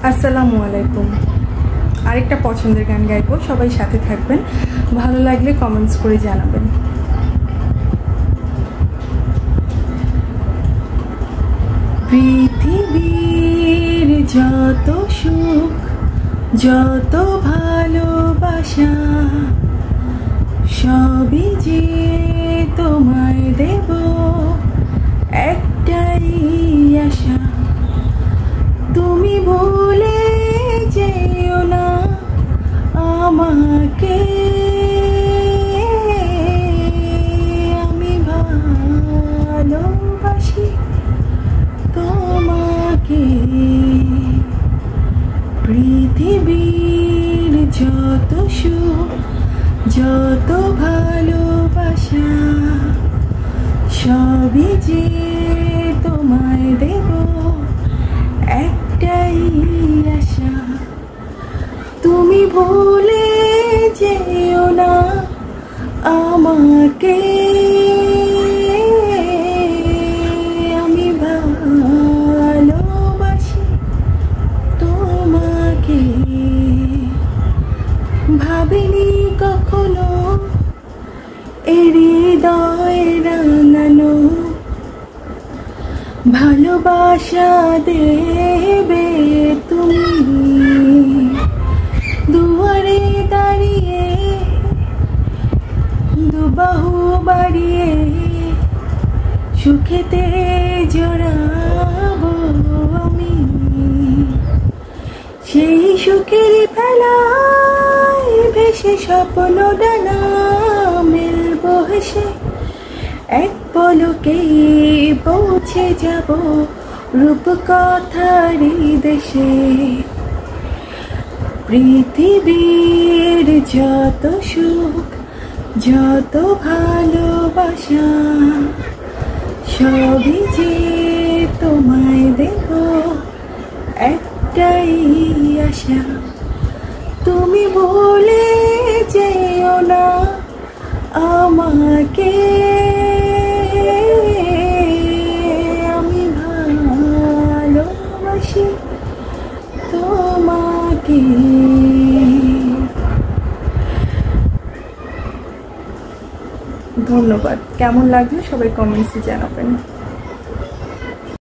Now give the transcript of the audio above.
আসসালামু আলাইকুম। আরেকটা পছন্দের গান গাইবো, সবাই সাথে থাকবেন। ভালো লাগলে কমেন্টস করে জানাবেন। পৃথিবীর যত সুখ, যত ভালোবাসা, সবই যে তোমায় দেব, একটাই আশা। তুমি ভুলে যেও না আমাকে, আমি ভালোবাসি তোমাকে। পৃথিবীর যত সুখ, যত ভালোবাসা, সবই যে তোমায় দেব, একটাই আশা। তুমি ভুলে যেও না আমাকে, আমি ভালোবাসি তোমাকে। ভাবিনি কখনো হৃদয় রাঙানো ভালোবাসা দেবে তুমি। দুয়ারে দাঁড়িয়ে দুবাহু বাড়িয়ে সুখেতে জড়াবো আমি। সেই সুখের ফেলায় ভেসে স্বপ্ন ডানা মেলবো হেসে, এক পলকেই পৌঁছে যাব রূপকথারি দেশে। পৃথিবীর যত সুখ, যত ভালোবাসা, সবই যে তোমায় দেব, একটাই আশা। তুমি ভুলে যেও না আমাকে, আমি ভালোবাসি তোমাকে। ধন্যবাদ। কেমন লাগলো সবাই কমেন্টসে জানাবেন।